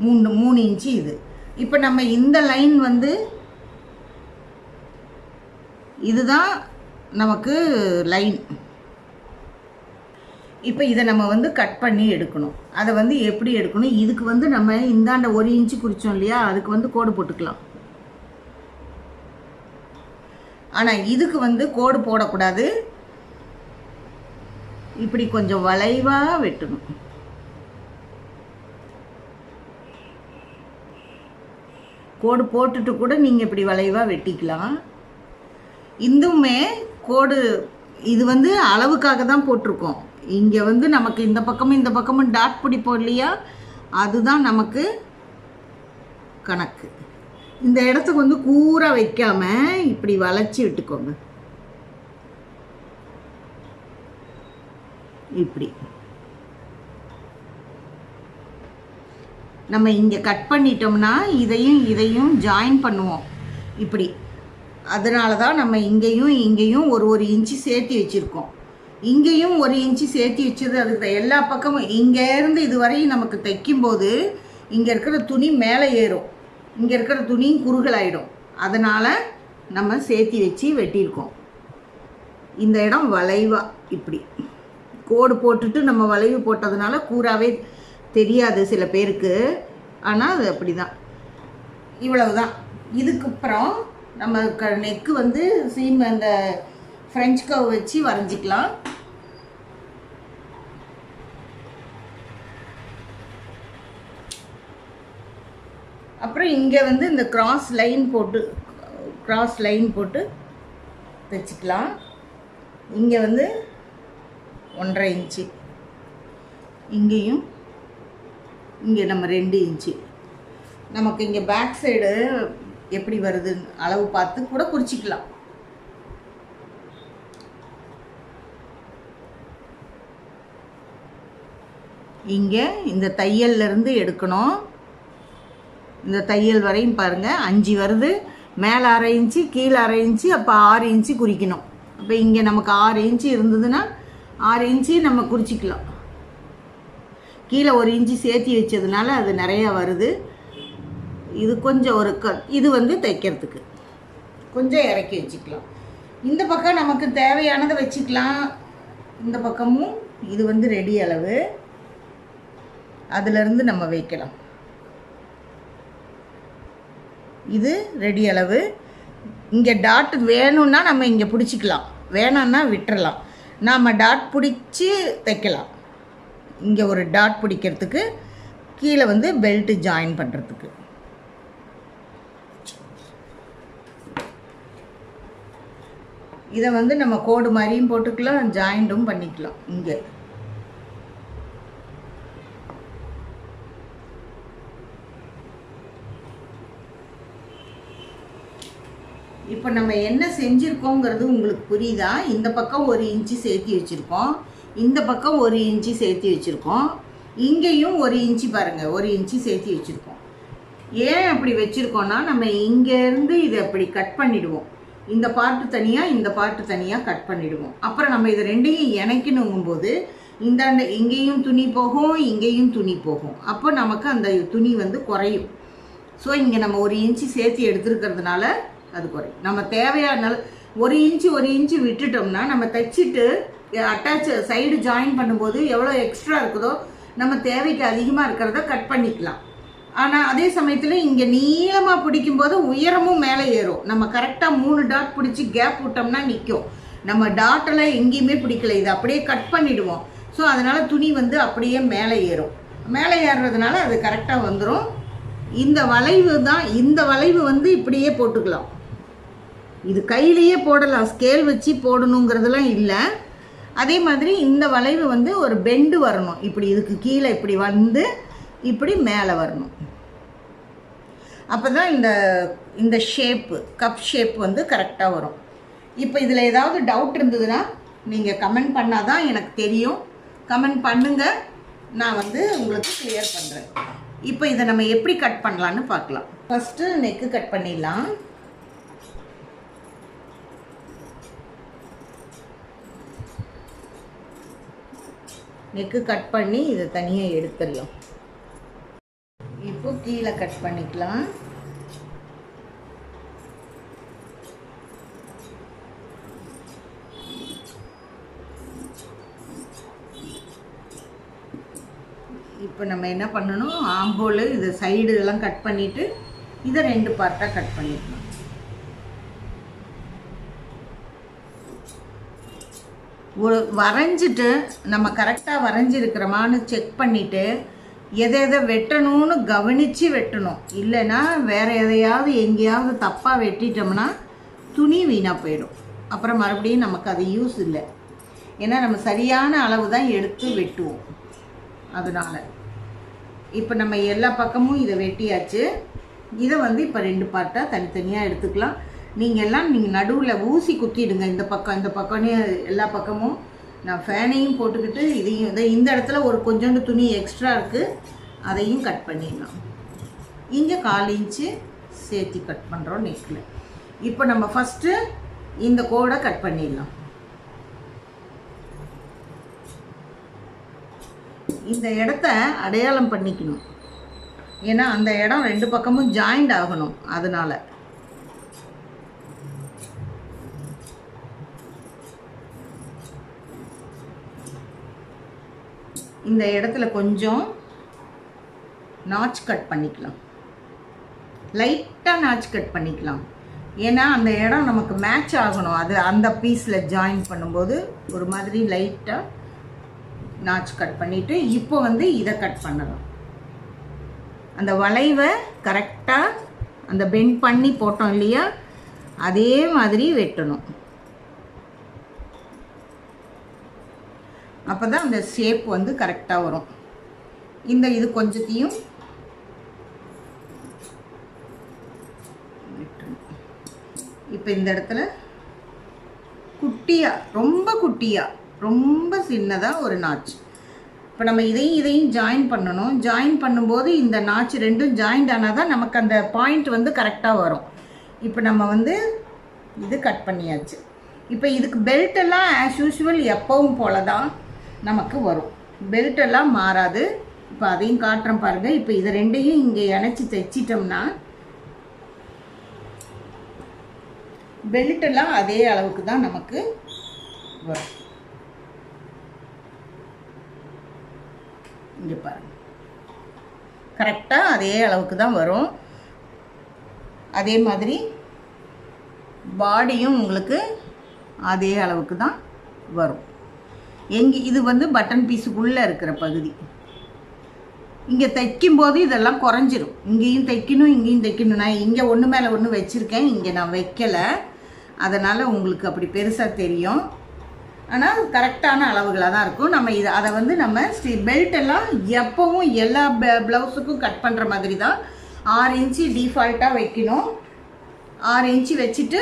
3 இன்ச்சு இது. இப்போ நம்ம இந்த லைன் வந்து இதுதான் நமக்கு லைன். இப்போ இதை நம்ம வந்து கட் பண்ணி எடுக்கணும். அதை வந்து எப்படி எடுக்கணும், இதுக்கு வந்து நம்ம இந்தாண்ட 1 இன்ச்சு குறித்தோம் இல்லையா, அதுக்கு வந்து கோடு போட்டுக்கலாம். ஆனால் இதுக்கு வந்து கோடு போடக்கூடாது. இப்படி கொஞ்சம் வளைவாக வெட்டணும். கோடு போட்டுட்டு கூட நீங்கள் இப்படி வளைவாக வெட்டிக்கலாம். இதுவுமே கோடு இது வந்து அளவுக்காக தான் போட்டிருக்கோம். இங்கே வந்து நமக்கு இந்த பக்கமும் இந்த பக்கமும் டாட் பிடிப்போம் இல்லையா, அதுதான் நமக்கு கணக்கு. இந்த இடத்துக்கு வந்து கூரா வைக்காம இப்படி வளைச்சி விட்டுக்கோங்க. இப்படி நம்ம இங்கே கட் பண்ணிட்டோம்னா இதையும் ஜாயின் பண்ணுவோம் இப்படி. அதனால தான் நம்ம இங்கேயும் ஒரு இன்ச்சு சேர்த்து வச்சுருக்கோம். இங்கேயும் 1 இன்ச்சு சேர்த்து வச்சது. அதுக்கு எல்லா பக்கமும் இங்கேருந்து இது வரையும் நமக்கு தைக்கும்போது இங்கே இருக்கிற துணி மேலே ஏறும், இங்கே இருக்கிற துணியும் குறுகலாயிடும். அதனால் நம்ம சேர்த்து வச்சு வெட்டியிருக்கோம். இந்த இடம் வளைவாக இப்படி கோடு போட்டுட்டு நம்ம வளைவு போட்டதுனால கூறாவே தெரியாது சில பேருக்கு. ஆனால் அது அப்படி தான். இவ்வளவு தான். இதுக்கப்புறம் நம்ம நெக்கு வந்து சீம் அந்த ஃப்ரெஞ்ச் கர்வ் வச்சு வரைஞ்சிக்கலாம். அப்புறம் இங்கே வந்து இந்த கிராஸ் லைன் போட்டு தைச்சிக்கலாம். இங்கே வந்து 1.5 இன்ச்சு, இங்கேயும் இங்கே நம்ம 2 இன்ச்சு. நமக்கு இங்கே பேக் சைடு எப்படி வருதுன்னு அளவு பார்த்து கூட குறிச்சிக்கலாம். இங்கே இந்த தையல்லேருந்து எடுக்கணும். இந்த தையல் வரையும் பாருங்கள் 5 வருது. மேலே 1/2 இன்ச்சு, கீழே 1/2 இன்ச்சு, அப்போ 6 இன்ச்சு குறிக்கணும். அப்போ இங்கே நமக்கு 6 இன்ச்சு இருந்ததுன்னா 6 இன்ச்சு நம்ம குறிச்சிக்கலாம். கீழே 1 இன்ச்சு சேர்த்தி வச்சதுனால அது நிறையா வருது. இது கொஞ்சம் இது வந்து தைக்கிறதுக்கு கொஞ்சம் இறக்கி வச்சுக்கலாம். இந்த பக்கம் நமக்கு தேவையானதை வச்சுக்கலாம். இந்த பக்கமும் இது வந்து ரெடி அளவு, அதிலிருந்து நம்ம வைக்கலாம். இது ரெடி அளவு. இங்கே டாட் வேணும்னா நம்ம இங்கே பிடிச்சிக்கலாம், வேணான்னா விட்டுறலாம். நாம் டாட் பிடிச்சி தைக்கலாம். இங்கே ஒரு டாட் பிடிக்கிறதுக்கு, கீழே வந்து பெல்ட்டு ஜாயின் பண்ணுறதுக்கு. இதை வந்து நம்ம கோடு மாதிரியும் போட்டுக்கலாம், ஜாயிண்ட்டும் பண்ணிக்கலாம். இங்கே இப்போ நம்ம என்ன செஞ்சுருக்கோங்கிறது உங்களுக்கு புரியுதா? இந்த பக்கம் 1 இன்ச்சு சேர்த்தி வச்சுருக்கோம், இந்த பக்கம் 1 இன்ச்சு சேர்த்தி வச்சுருக்கோம், இங்கேயும் 1 இன்ச்சு பாருங்கள் 1 இன்ச்சு சேர்த்தி வச்சுருக்கோம். ஏன் அப்படி வச்சுருக்கோன்னா, நம்ம இங்கேருந்து இதை அப்படி கட் பண்ணிவிடுவோம். இந்த பார்ட்டு தனியாக, இந்த பார்ட்டு தனியாக கட் பண்ணிவிடுவோம். அப்புறம் நம்ம இதை ரெண்டையும் இணைக்கணுங்கும்போது இந்தாண்ட இங்கேயும் துணி போகும், இங்கேயும் துணி போகும். அப்போ நமக்கு அந்த துணி வந்து குறையும். ஸோ இங்கே நம்ம 1 இன்ச்சு சேர்த்து எடுத்துருக்கிறதுனால அது குறையும். நம்ம தேவையான 1 இன்ச்சு விட்டுட்டோம்னா நம்ம தைச்சிட்டு அட்டாச் சைடு ஜாயின் பண்ணும்போது எவ்வளோ எக்ஸ்ட்ரா இருக்குதோ நம்ம தேவைக்கு அதிகமாக இருக்கிறத கட் பண்ணிக்கலாம். ஆனால் அதே சமயத்தில் இங்கே நீளமாக பிடிக்கும்போது உயரமும் மேலே ஏறும். நம்ம கரெக்டாக 3 டாட் பிடிச்சி கேப் விட்டோம்னா நிற்கும். நம்ம டாட்டெல்லாம் எங்கேயுமே பிடிக்கல, இதை அப்படியே கட் பண்ணிவிடுவோம். ஸோ அதனால் துணி வந்து அப்படியே மேலே ஏறும். மேலே ஏறுறதுனால அது கரெக்டாக வந்துடும். இந்த வளைவு தான், இந்த வளைவு வந்து இப்படியே போட்டுக்கலாம். இது கையிலேயே போடலாம், ஸ்கேல் வச்சு போடணுங்கிறதுலாம் இல்லை. அதே மாதிரி இந்த வளைவு வந்து ஒரு பெண்டு வரணும், இப்படி இதுக்கு கீழே இப்படி வந்து இப்படி மேலே வரணும். அப்போ தான் இந்த ஷேப்பு, கப் ஷேப் வந்து கரெக்டாக வரும். இப்போ இதில் ஏதாவது டவுட் இருந்ததுன்னா நீங்கள் கமெண்ட் பண்ணால் தான் எனக்கு தெரியும். கமெண்ட் பண்ணுங்கள், நான் வந்து உங்களுக்கு கிளியர் பண்ணுறேன். இப்போ இதை நம்ம எப்படி கட் பண்ணலான்னு பார்க்கலாம். ஃபஸ்ட்டு நெக்கு கட் பண்ணிடலாம். நெக்கு கட் பண்ணி இதை தனியாக எடுத்துடலாம். இப்போ கீழே கட் பண்ணிக்கலாம். இப்போ நம்ம என்ன பண்ணணும், ஆம்போல் இது சைடு எல்லாம் கட் பண்ணிவிட்டு இதை 2 பார்ட்டாக கட் பண்ணிக்கலாம். வரைஞ்சிட்டு நம்ம கரெக்டாக வரைஞ்சிருக்கிறோமான்னு செக் பண்ணிவிட்டு எதை வெட்டணும்னு கவனித்து வெட்டணும். இல்லைன்னா வேறு எதையாவது எங்கேயாவது தப்பாக வெட்டிட்டோம்னா துணி வீணாக போயிடும். அப்புறம் மறுபடியும் நமக்கு அது யூஸ் இல்லை. ஏன்னா நம்ம சரியான அளவு தான் எடுத்து வெட்டுவோம். அதனால் இப்போ நம்ம எல்லா பக்கமும் இதை வெட்டியாச்சு. இதை வந்து இப்போ 2 பார்ட்டாக தனித்தனியாக எடுத்துக்கலாம். நீங்கள் நடுவில் ஊசி குத்திடுங்க, இந்த பக்கம்னே எல்லா பக்கமும். நான் ஃபேனையும் போட்டுக்கிட்டு இதையும் இந்த இடத்துல ஒரு கொஞ்சோண்டு துணி எக்ஸ்ட்ரா இருக்குது, அதையும் கட் பண்ணிடலாம். இங்கே 1/4 இன்ச்சு சேர்த்து கட் பண்ணுறோம் நெக்கில். இப்போ நம்ம ஃபஸ்ட்டு இந்த கோடை கட் பண்ணிடலாம். இந்த இடத்த அடையாளம் பண்ணிக்கணும், ஏன்னா அந்த இடம் 2 பக்கமும் ஜாயிண்ட் ஆகணும். அதனால் இந்த இடத்துல கொஞ்சம் நாட்ச் கட் பண்ணிக்கலாம், லைட்டாக நாட்ச் கட் பண்ணிக்கலாம். ஏன்னா அந்த இடம் நமக்கு மேட்ச் ஆகணும். அது அந்த பீஸில் ஜாயின் பண்ணும்போது ஒரு மாதிரி லைட்டாக நாட்ச் கட் பண்ணிவிட்டு இப்போ வந்து இதை கட் பண்ணலாம். அந்த வளைவை கரெக்டாக அந்த பெண்ட் பண்ணி போட்டோம் இல்லையா, அதே மாதிரி வெட்டணும். அப்போ தான் அந்த ஷேப் வந்து கரெக்டாக வரும். இது கொஞ்சத்தையும் இப்போ இந்த இடத்துல குட்டியாக, ரொம்ப குட்டியாக, ரொம்ப சின்னதாக ஒரு நாட்ச். இப்போ நம்ம இதையும் ஜாயின் பண்ணணும். ஜாயின் பண்ணும்போது இந்த நாட்ச் 2ம் ஜாயிண்ட் ஆனால் தான் நமக்கு அந்த பாயிண்ட் வந்து கரெக்டாக வரும். இப்போ நம்ம வந்து இது கட் பண்ணியாச்சு. இப்போ இதுக்கு பெல்ட்டெல்லாம் ஆஸ் யூஷுவல் எப்பவும் போல தான் நமக்கு வரும், பெல்ட்டெல்லாம் மாறாது. இப்போ அதையும் காட்டுறேன் பாருங்கள். இப்போ இதை 2ஐயும் இங்கே இணைச்சி தைச்சிட்டோம்னா பெல்ட்டெல்லாம் அதே அளவுக்கு தான் நமக்கு வரும். இங்கே பாருங்கள், கரெக்டாக அதே அளவுக்கு தான் வரும். அதே மாதிரி பாடியும் உங்களுக்கு அதே அளவுக்கு தான் வரும். இது வந்து பட்டன் பீஸுக்குள்ளே இருக்கிற பகுதி. இங்கே தைக்கும்போது இதெல்லாம் குறைஞ்சிரும். இங்கேயும் தைக்கணும், இங்கேயும் தைக்கணும். நான் இங்கே ஒன்று மேலே ஒன்று வச்சுருக்கேன், இங்கே நான் வைக்கலை. அதனால் உங்களுக்கு அப்படி பெருசாக தெரியும். ஆனால் கரெக்டான அளவுகளாக தான் இருக்கும். நம்ம அதை வந்து நம்ம பெல்ட் எல்லாம் எப்போவும் எல்லா ப்ளவுஸுக்கும் கட் பண்ணுற மாதிரி தான் 6 இன்ச்சு டிஃபால்ட்டாக வைக்கணும். 6 இன்ச்சு வச்சுட்டு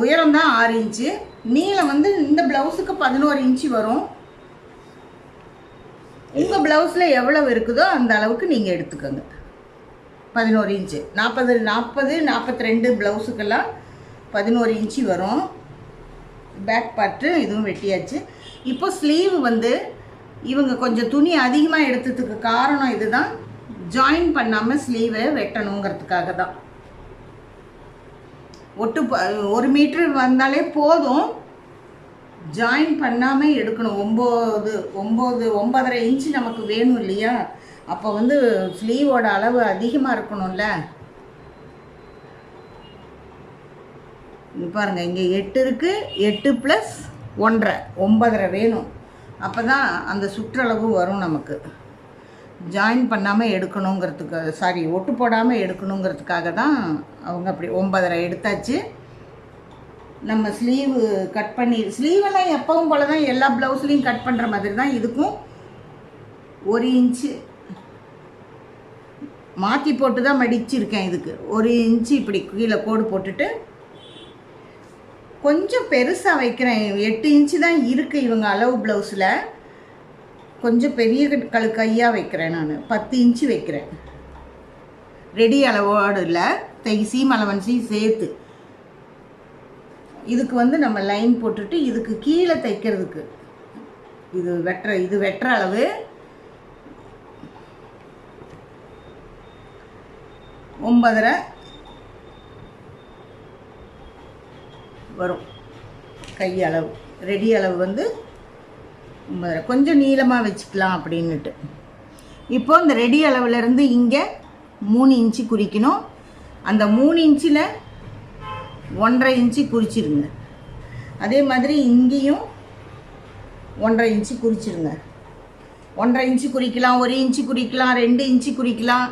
உயரம் தான் 6 இன்ச்சு. நீளம் வந்து இந்த ப்ளவுஸுக்கு 11 இன்ச்சு வரும். உங்கள் ப்ளவுஸில் எவ்வளவு இருக்குதோ அந்த அளவுக்கு நீங்கள் எடுத்துக்கோங்க. 11 இன்ச்சு 40 42 ப்ளவுஸுக்கெல்லாம் 11 இன்ச்சு வரும். பேக் பார்ட்டு இதுவும் வெட்டியாச்சு. இப்போ ஸ்லீவ் வந்து இவங்க கொஞ்சம் துணி அதிகமாக எடுத்ததுக்கு காரணம் இதுதான், ஜாயின் பண்ணாமல் ஸ்லீவை வெட்டணுங்கிறதுக்காக தான். 1 மீட்டர் வந்தாலே போதும், ஜாயின் பண்ணாமல் எடுக்கணும். 9.5 இன்ச்சு நமக்கு வேணும் இல்லையா? அப்போ வந்து ஸ்லீவோட அளவு அதிகமாக இருக்கணும்ல. இங்கே பாருங்கள், இங்கே 8 இருக்குது, 8 + 1.5 9.5 வேணும். அப்போ தான் அந்த சுற்றளவு வரும் நமக்கு. ஜாயின் பண்ணாமல் எடுக்கணுங்கிறதுக்கு, ஒட்டு போடாமல் எடுக்கணுங்கிறதுக்காக தான் அவங்க அப்படி 9.5 எடுத்தாச்சு. நம்ம ஸ்லீவு கட் பண்ணி, ஸ்லீவெல்லாம் எப்பவும் போல தான் எல்லா ப்ளவுஸ்லேயும் கட் பண்ணுற மாதிரி தான் இதுக்கும் 1 இன்ச்சு மாற்றி போட்டு தான் மடிச்சிருக்கேன். இதுக்கு 1 இன்ச்சு இப்படி கீழே கோடு போட்டுட்டு கொஞ்சம் பெருசாக வைக்கிறேன். 8 இன்ச்சு தான் இருக்குது இவங்க அளவு ப்ளவுஸில். கொஞ்சம் பெரிய கையாக வைக்கிறேன். நான் 10 இன்ச்சு வைக்கிறேன். ரெடி அளவோடு இல்லை, சீம் அலவன்ஸையும் சேர்த்து. இதுக்கு வந்து நம்ம லைன் போட்டுட்டு இதுக்கு கீழே தைக்கிறதுக்கு இது வெட்டுற அளவு 9.5 வரும். கை அளவு ரெடி அளவு வந்து 9.5. கொஞ்சம் நீளமாக வச்சுக்கலாம் அப்படின்னுட்டு. இப்போ இந்த ரெடி அளவுலேருந்து இங்கே 3 இன்ச்சு குறிக்கணும். அந்த 3 இன்ச்சில் 1.5 இன்ச்சு குறிச்சிருங்க. அதே மாதிரி இங்கேயும் 1.5 இன்ச்சு குறிச்சிருங்க. 1.5 இன்ச்சு குறிக்கலாம், 1 இன்ச்சு குறிக்கலாம், 2 இன்ச்சு குறிக்கலாம்,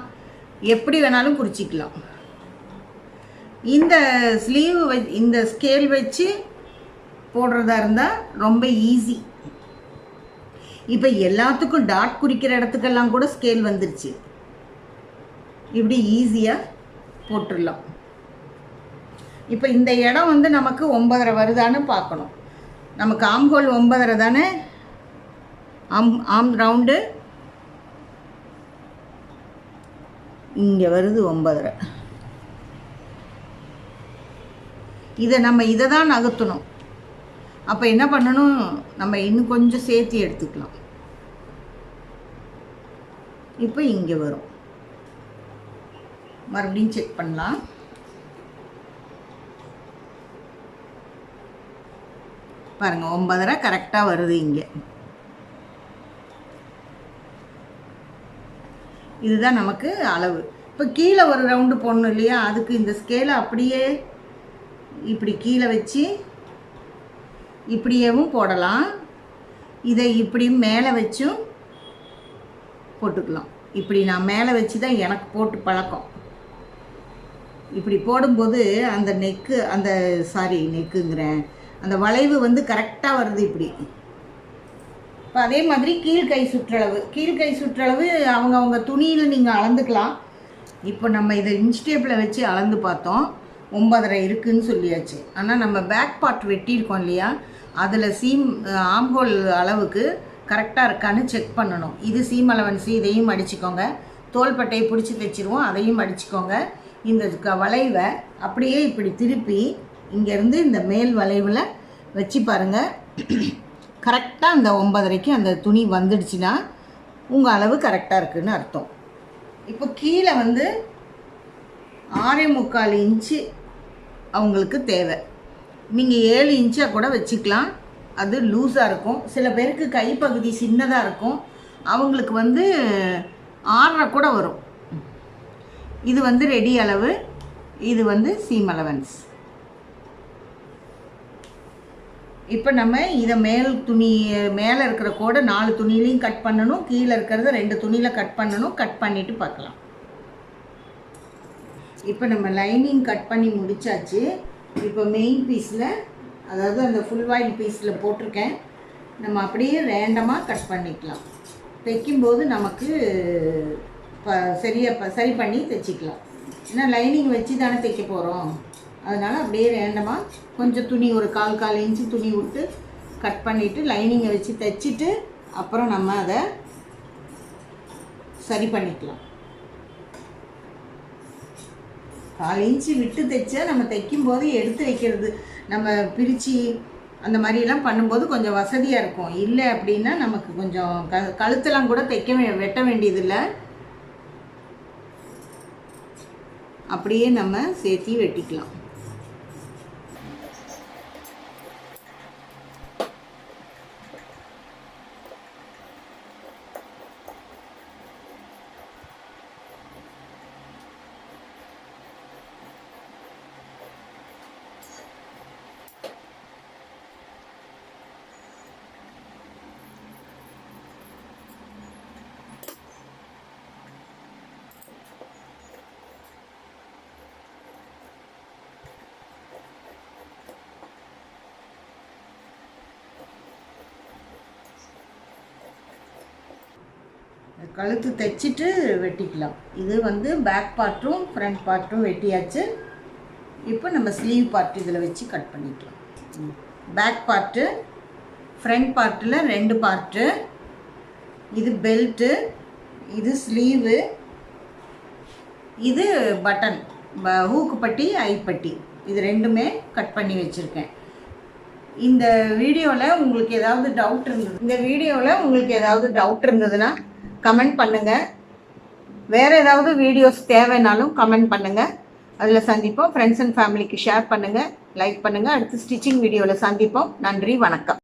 எப்படி வேணாலும் குறிச்சிக்கலாம். இந்த ஸ்லீவ் இந்த ஸ்கேல் வச்சு போடுறதா இருந்தால் ரொம்ப ஈஸி. இப்போ எல்லாத்துக்கும் டாட் குறிக்கிற இடத்துக்கெல்லாம் கூட ஸ்கேல் வந்துருச்சு. இப்படி ஈஸியாக போட்டுடலாம். இப்போ இந்த இடம் வந்து நமக்கு 9.5 வருதான்னு பார்க்கணும். நமக்கு ஆம்ஹோல் 9.5 தானே, ஆம் ரவுண்டு இங்கே வருது 9.5. இதை தான் நகர்த்தணும். அப்போ என்ன பண்ணணும், நம்ம இன்னும் கொஞ்சம் சேர்த்து எடுத்துக்கலாம். இப்போ இங்கே வரும். மறுபடியும் செக் பண்ணலாம். பாருங்கள் 9.5 கரெக்டாக வருது. இங்கே இதுதான் நமக்கு அளவு. இப்போ கீழே ஒரு ரவுண்டு போடணும் இல்லையா, அதுக்கு இந்த ஸ்கேலை அப்படியே இப்படி கீழே வச்சு இப்படியேவும் போடலாம். இதை இப்படி மேலே வச்சும் போட்டுக்கலாம். இப்படி நான் மேலே வச்சு தான் எனக்கு போட்டு பழக்கம். இப்படி போடும்போது அந்த நெக்குங்கிறேன், அந்த வளைவு வந்து கரெக்டாக வருது இப்படி. இப்போ அதே மாதிரி கீழ்கை சுற்றளவு அவங்க துணியில் நீங்கள் அளந்துக்கலாம். இப்போ நம்ம இதை இன்ச் டேப்பில் வச்சு அளந்து பார்த்தோம், 9.5 இருக்குதுன்னு சொல்லியாச்சு. ஆனால் நம்ம பேக் பார்ட் வெட்டியிருக்கோம் இல்லையா, அதில் ஆம்ஹோல் அளவுக்கு கரெக்டாக இருக்கான்னு செக் பண்ணணும். இது சீம் அலவன்ஸு, இதையும் அடிச்சுக்கோங்க. தோள்பட்டையை பிடிச்சி தைச்சிருவோம், அதையும் அடிச்சுக்கோங்க. இந்த வளைவை அப்படியே இப்படி திருப்பி இங்கேருந்து இந்த மேல் வளைவில் வச்சு பாருங்கள். கரெக்டாக அந்த 9.5க்கு அந்த துணி வந்துடுச்சுன்னா உங்கள் அளவு கரெக்டாக இருக்குதுன்னு அர்த்தம். இப்போ கீழே வந்து 6.25 இன்ச்சு அவங்களுக்கு தேவை. நீங்கள் 7 இன்ச்சாக கூட வச்சுக்கலாம், அது லூஸாக இருக்கும். சில பேருக்கு கைப்பகுதி சின்னதாக இருக்கும், அவங்களுக்கு வந்து 6.5 கூட வரும். இது வந்து ரெடி அளவு, இது வந்து சீம் அலவன்ஸ். இப்போ நம்ம இதை மேலே இருக்கிற கோடை 4 துணியிலையும் கட் பண்ணணும், கீழே இருக்கிறத 2 துணியில் கட் பண்ணணும். கட் பண்ணிவிட்டு பார்க்கலாம். இப்போ நம்ம லைனிங் கட் பண்ணி முடித்தாச்சு. இப்போ மெயின் பீஸில், அதாவது அந்த ஃபுல் வாயில் பீஸில் போட்டிருக்கேன். நம்ம அப்படியே ரேண்டமாக கட் பண்ணிக்கலாம். தைக்கும்போது நமக்கு சரி பண்ணி தைச்சிக்கலாம். ஏன்னா லைனிங் வச்சு தானே தைக்க போகிறோம். அதனால் அப்படியே ரேண்டமாக கொஞ்சம் துணி ஒரு 1/4 இன்ச்சு துணி விட்டு கட் பண்ணிவிட்டு லைனிங்கை வச்சு தைச்சிட்டு அப்புறம் நம்ம அதை சரி பண்ணிக்கலாம். 1/4 இன்ச்சு விட்டு தைச்சா நம்ம தைக்கும்போது எடுத்து வைக்கிறது, நம்ம பிரித்து அந்த மாதிரிலாம் பண்ணும்போது கொஞ்சம் வசதியாக இருக்கும். இல்லை அப்படின்னா நமக்கு கொஞ்சம் கழுத்தெல்லாம் கூட வெட்ட வேண்டியதில்லை. அப்படியே நம்ம சேர்த்தி வெட்டிக்கலாம். கழுத்து தைச்சிட்டு வெட்டிக்கலாம். இது வந்து பேக் பார்ட்டும் ஃப்ரண்ட் பார்ட்டும் வெட்டியாச்சு. இப்போ நம்ம ஸ்லீவ் பார்ட் இதில் வச்சு கட் பண்ணிக்கலாம். பேக் பார்ட்டு, ஃப்ரண்ட் பார்ட்டில் 2 பார்ட்டு. இது பெல்ட்டு, இது ஸ்லீவு, இது பட்டன், ஹூக்கு பட்டி, ஐப்பட்டி. இது 2மே கட் பண்ணி வச்சுருக்கேன். இந்த வீடியோவில் உங்களுக்கு ஏதாவது டவுட் இருந்ததுன்னா கமெண்ட் பண்ணுங்கள். வேறு ஏதாவது வீடியோஸ் தேவைனாலும் கமெண்ட் பண்ணுங்கள். அதில் சந்திப்போம். ஃப்ரெண்ட்ஸ் அண்ட் ஃபேமிலிக்கு ஷேர் பண்ணுங்கள், லைக் பண்ணுங்கள். அடுத்து ஸ்டிச்சிங் வீடியோவில் சந்திப்போம். நன்றி, வணக்கம்.